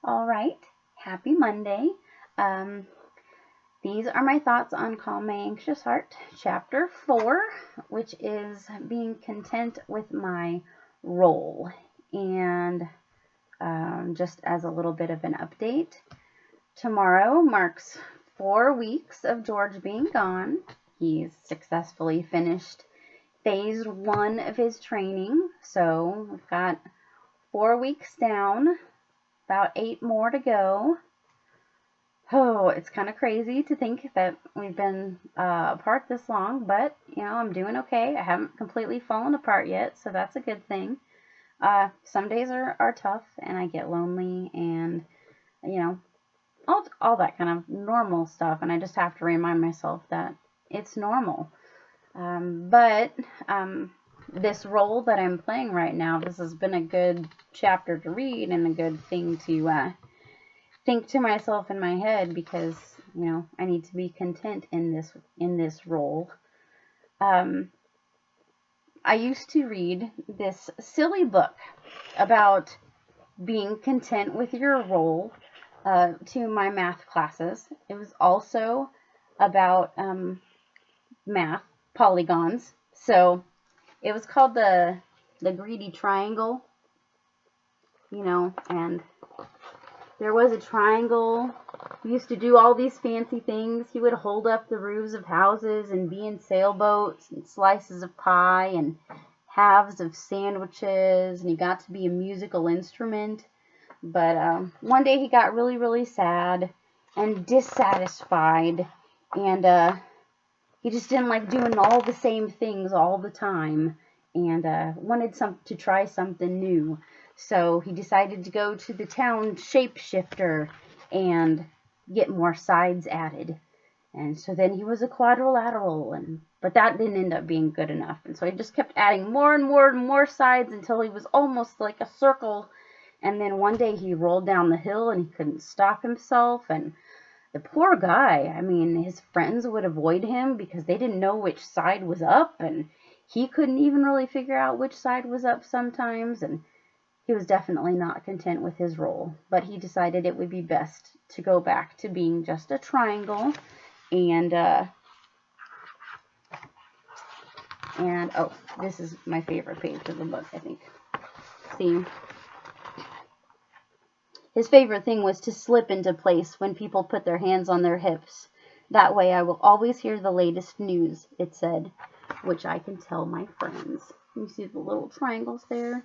All right, happy Monday. Um, these are my thoughts on Calm My Anxious Heart, Chapter 4, which is being content with my role. And just as a little bit of an update, tomorrow marks 4 weeks of George being gone. He's successfully finished phase 1 of his training, so we've got 4 weeks down, about 8 more to go. Oh, it's kind of crazy to think that we've been apart this long, but I'm doing okay. I haven't completely fallen apart yet, so that's a good thing. Some days are tough, and I get lonely, and you know, all that kind of normal stuff, and I just have to remind myself that it's normal. But this role that I'm playing right now, this has been a good chapter to read and a good thing to think to myself in my head because I need to be content in this role. I used to read this silly book about being content with your role to my math classes. It was also about math polygons. So it was called the Greedy Triangle, and there was a triangle. He used to do all these fancy things. He would hold up the roofs of houses and be in sailboats and slices of pie and halves of sandwiches, and he got to be a musical instrument. But one day he got really, really sad and dissatisfied, and he just didn't like doing all the same things all the time, and wanted to try something new. So he decided to go to the town shapeshifter and get more sides added. And so then he was a quadrilateral, but that didn't end up being good enough. And so he just kept adding more and more and more sides until he was almost like a circle. And then one day he rolled down the hill and he couldn't stop himself. And the poor guy, I mean, his friends would avoid him because they didn't know which side was up. And he couldn't even really figure out which side was up sometimes. And he was definitely not content with his role, but he decided it would be best to go back to being just a triangle. And oh, this is my favorite page of the book, I think. See, his favorite thing was to slip into place when people put their hands on their hips. That way I will always hear the latest news, it said, which I can tell my friends. You see the little triangles there?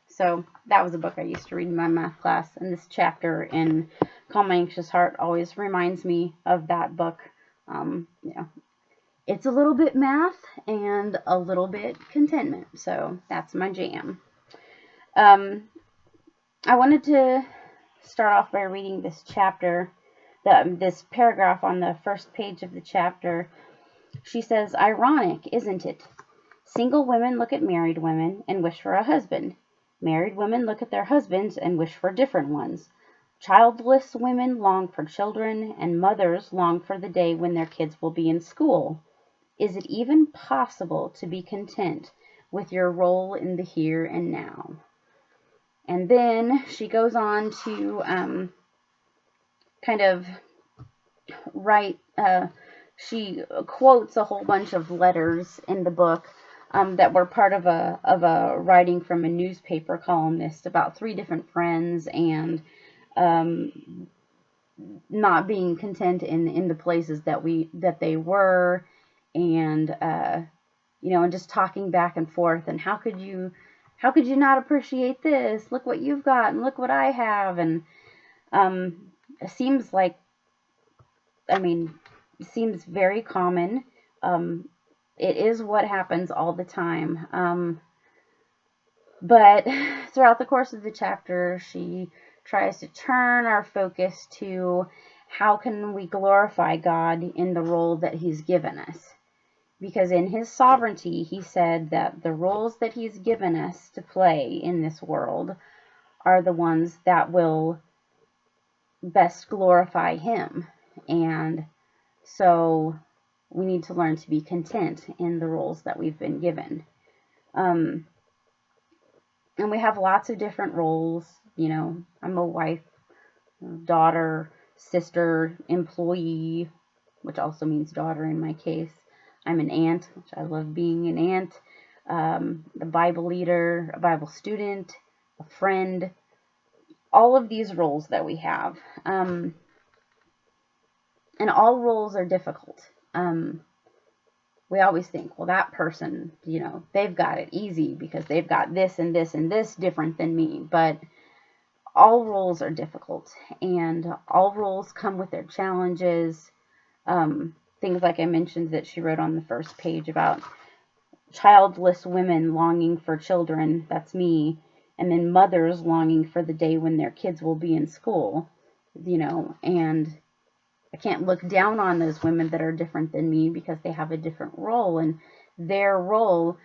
So that was a book I used to read in my math class, and this chapter in Calm My Anxious Heart always reminds me of that book. It's a little bit math and a little bit contentment, so that's my jam. I wanted to start off by reading this chapter, this paragraph on the first page of the chapter. She says, "Ironic, isn't it? Single women look at married women and wish for a husband. Married women look at their husbands and wish for different ones. Childless women long for children, and mothers long for the day when their kids will be in school. Is it even possible to be content with your role in the here and now?" And then she goes on to kind of write, she quotes a whole bunch of letters in the book that were part of a writing from a newspaper columnist about 3 different friends and not being content in the places that they were, and and just talking back and forth, and how could you not appreciate this? Look what you've got, and look what I have. And it seems like, it seems very common. It is what happens all the time. But throughout the course of the chapter, she tries to turn our focus to how can we glorify God in the role that He's given us. Because in His sovereignty, He said that the roles that He's given us to play in this world are the ones that will best glorify Him. And so we need to learn to be content in the roles that we've been given. And we have lots of different roles. I'm a wife, daughter, sister, employee, which also means daughter in my case. I'm an aunt, which I love being an aunt, a Bible leader, a Bible student, a friend, all of these roles that we have. And all roles are difficult. We always think, well, that person, they've got it easy because they've got this and this and this different than me. But all roles are difficult, and all roles come with their challenges. Things like I mentioned that she wrote on the first page about childless women longing for children, that's me, and then mothers longing for the day when their kids will be in school, and I can't look down on those women that are different than me because they have a different role, and their role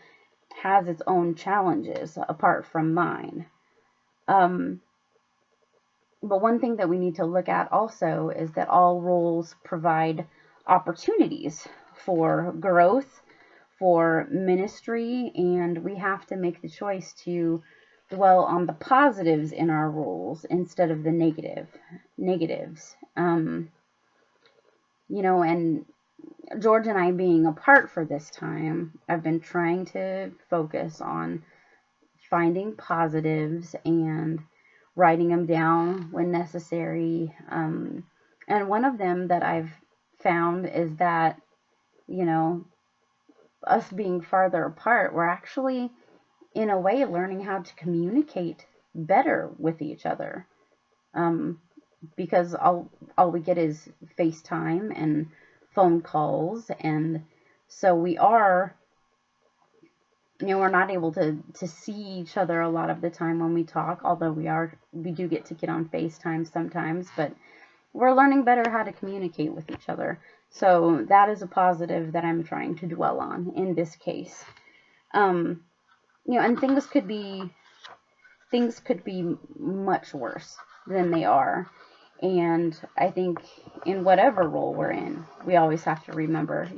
has its own challenges apart from mine. But one thing that we need to look at also is that all roles provide opportunities for growth, for ministry, and we have to make the choice to dwell on the positives in our roles instead of the negatives. And George and I being apart for this time, I've been trying to focus on finding positives and writing them down when necessary. And one of them that I've found is that, us being farther apart, we're actually, in a way, learning how to communicate better with each other. Because all we get is FaceTime and phone calls, and so we are, we're not able to see each other a lot of the time when we talk, although we do get to get on FaceTime sometimes, but we're learning better how to communicate with each other. So that is a positive that I'm trying to dwell on in this case. And things could be much worse than they are. And I think in whatever role we're in, we always have to remember,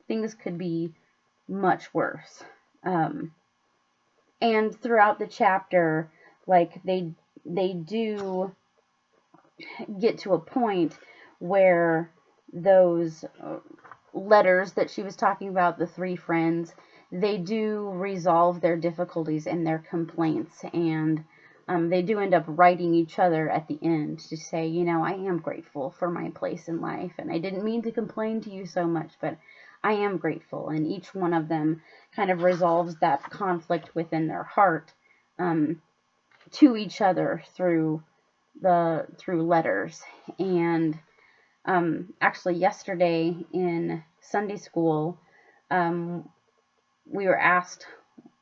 things could be much worse. And throughout the chapter, like they do get to a point where those letters that she was talking about, the 3 friends, they do resolve their difficulties and their complaints, and they do end up writing each other at the end to say, I am grateful for my place in life, and I didn't mean to complain to you so much, but I am grateful. And each one of them kind of resolves that conflict within their heart to each other through letters. And actually yesterday in Sunday school, we were asked,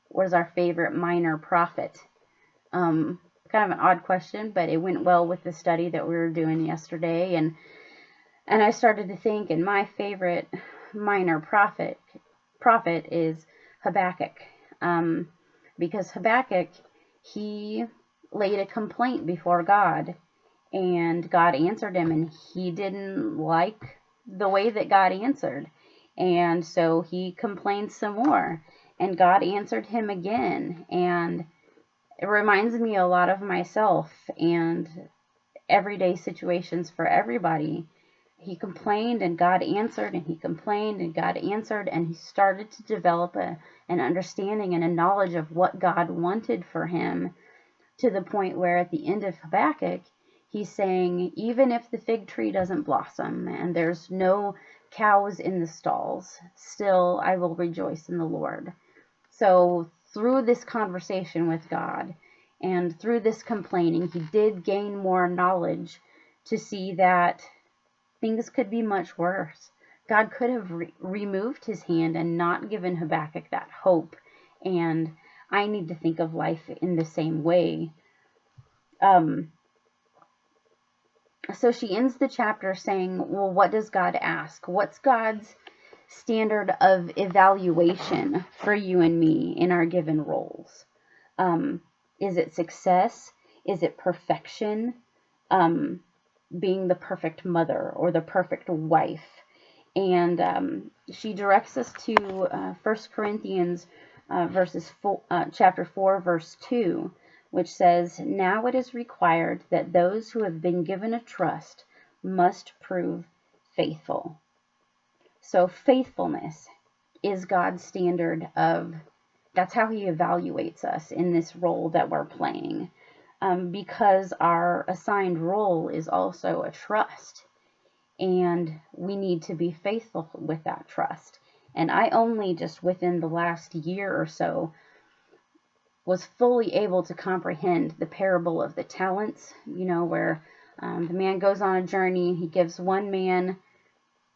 what is our favorite minor prophet? Kind of an odd question, but it went well with the study that we were doing yesterday. And I started to think, and my favorite minor prophet is Habakkuk. Because Habakkuk, he laid a complaint before God, and God answered him, and he didn't like the way that God answered. And so he complained some more, and God answered him again. And it reminds me a lot of myself and everyday situations for everybody. He complained and God answered, and he complained and God answered, and he started to develop an understanding and a knowledge of what God wanted for him, to the point where at the end of Habakkuk, he's saying, even if the fig tree doesn't blossom and there's no cows in the stalls, still I will rejoice in the Lord. So through this conversation with God and through this complaining, he did gain more knowledge to see that things could be much worse. God could have removed his hand and not given Habakkuk that hope. And I need to think of life in the same way. So she ends the chapter saying, well, what does God ask? What's God's standard of evaluation for you and me in our given roles? Is it success? Is it perfection? Being the perfect mother or the perfect wife? And she directs us to 1 Corinthians chapter 4, verse 2, which says, "Now it is required that those who have been given a trust must prove faithful." So faithfulness is God's standard of, that's how he evaluates us in this role that we're playing. Because our assigned role is also a trust, and we need to be faithful with that trust. And I only just within the last year or so was fully able to comprehend the parable of the talents, where the man goes on a journey and he gives one man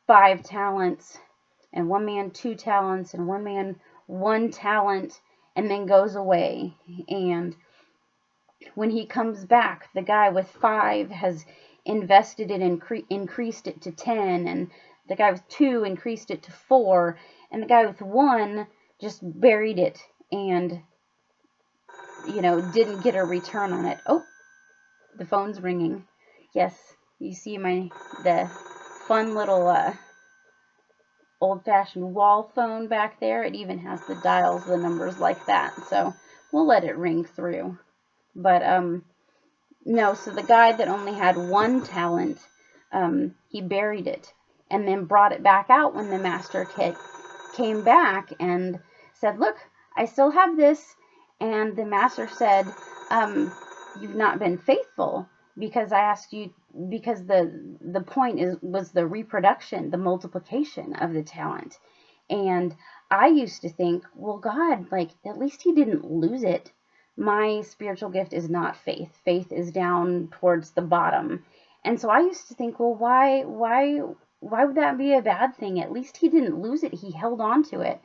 5 talents, and one man 2 talents, and one man 1 talent, and then goes away. And when he comes back, the guy with 5 has invested it and increased it to 10, and the guy with 2 increased it to 4, and the guy with 1 just buried it and didn't get a return on it. Oh, the phone's ringing. Yes, you see the fun little old-fashioned wall phone back there. It even has the dials, the numbers like that, so we'll let it ring through. But no, so the guy that only had 1 talent, he buried it and then brought it back out when the master came back and said, "Look, I still have this." And the master said, "You've not been faithful, because I asked you," because the point was the reproduction, the multiplication of the talent. And I used to think, well, God, at least he didn't lose it. My spiritual gift is not faith. Faith is down towards the bottom. And so I used to think, well, why would that be a bad thing? At least he didn't lose it. He held on to it.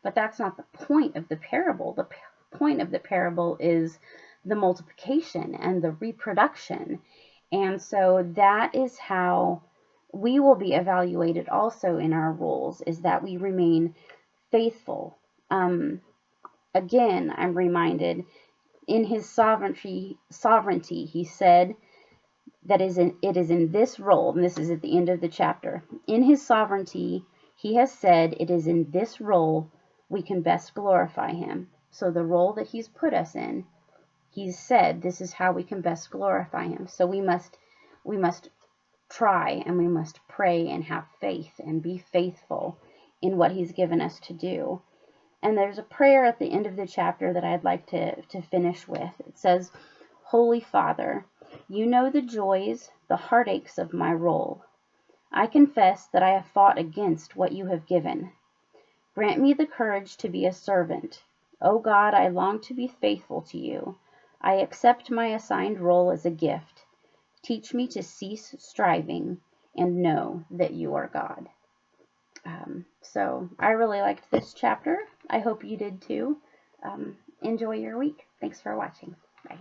But that's not the point of the parable. The point of the parable is the multiplication and the reproduction. And so that is how we will be evaluated also in our roles, is that we remain faithful. Again, I'm reminded, in his sovereignty, he said that it is in this role, and this is at the end of the chapter, in his sovereignty, he has said it is in this role we can best glorify him. So the role that he's put us in, he's said this is how we can best glorify him. So we must try, and we must pray and have faith and be faithful in what he's given us to do. And there's a prayer at the end of the chapter that I'd like to finish with. It says, "Holy Father, you know the joys, the heartaches of my role. I confess that I have fought against what you have given. Grant me the courage to be a servant. O God, I long to be faithful to you. I accept my assigned role as a gift. Teach me to cease striving and know that you are God." So I really liked this chapter. I hope you did too. Enjoy your week. Thanks for watching. Bye.